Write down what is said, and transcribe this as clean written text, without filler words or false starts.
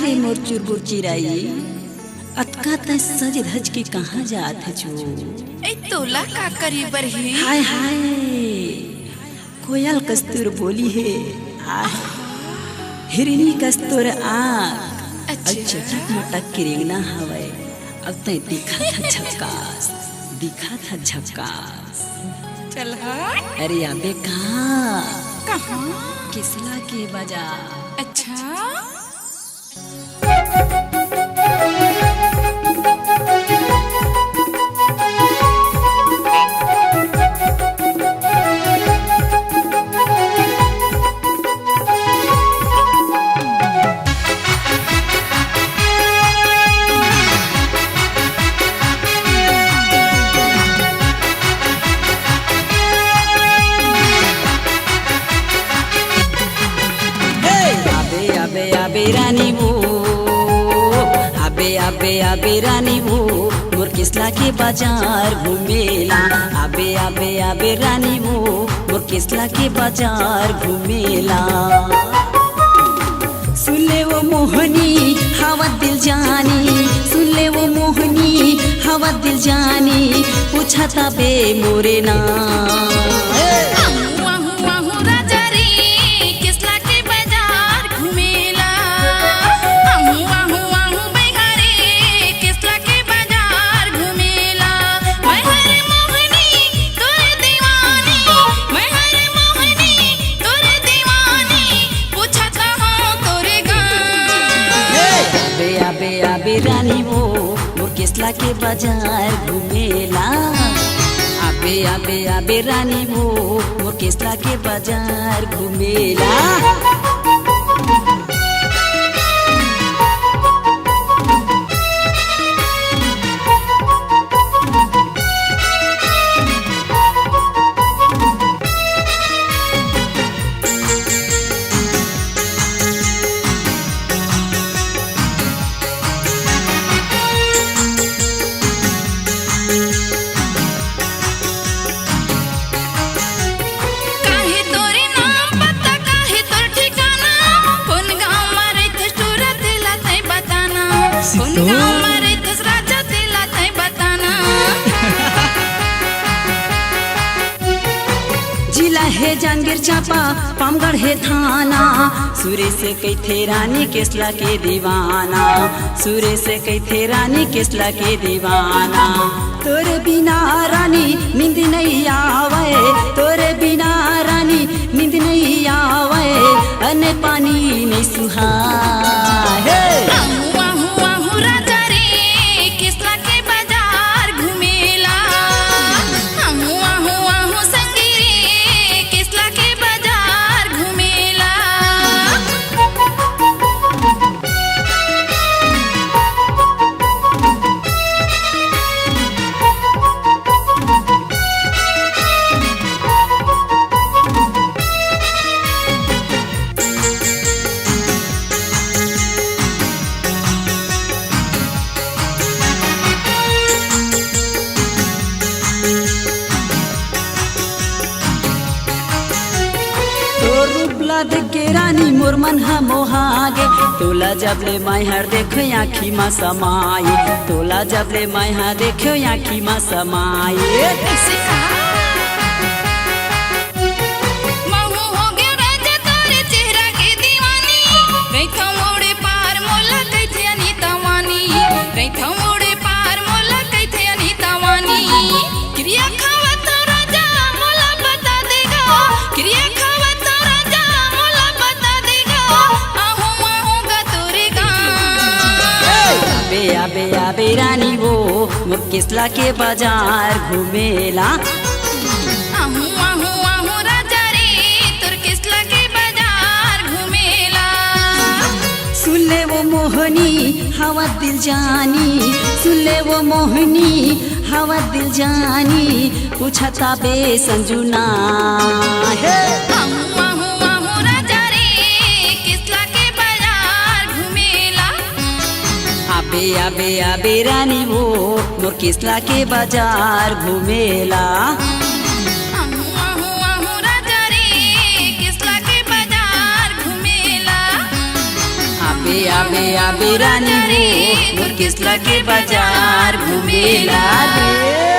रे मोर चुरबुर चिराई अतका त सज धज के कहाँ जात है जो ए तोला का करी बर है हाय हाय कोयल कस्तूर बोली है आह हिरनी कस्तूर आँख अच्छा मटक के रेंगना हवे अब तय दिखा था झक्कास दिखा था झक्कास चल हट अरे अबे कहाँ कहाँ किसला के बजा अच्छा आबे रानी वो आबे रानी वो मोर किसला के बाजार घूमेला आबे रानी वो मोर किसला के बाजार घूमेला सुन ले वो मोहनी हवा दिल जानी सुन ले वो मोहनी हवा दिल जानी पूछा था बे मोरे ना आबे रानी वो मोर किसला के बाजार घूमेला आबे रानी वो मोर किसला के बाजार घूमेला जिला है जांगीर चापा पामगढ़ है थाना सूर्य से कई थे रानी किसला के दीवाना सूर्य से कई थे रानी किसला के दीवाना तोरे बिना रानी नींद नहीं आवे तोरे बिना रानी नींद नहीं आवे अने पानी नहीं सुहाए देख के रानी मोर मन मोहागे तोला जबले मैहर देखो आँखी मा समाये तोला जबले मैहर देखो आँखी मा समाये आबे रानी वो मोर किसला के बाजार घूमेला राजा रे तोर किसला के बाजार घूमेला सुन ले वो मोहनी हवा दिल जानी सुन ले वो मोहनी हवा दिल जानी पूछा था बे संजुना है आबे रानी वो मोर किसला के बाजार घूमेला राजा रे किसला के बाजार घूमेला आबे आबे आबे रानी हो मोर केसला के बाजार घूमेला रे।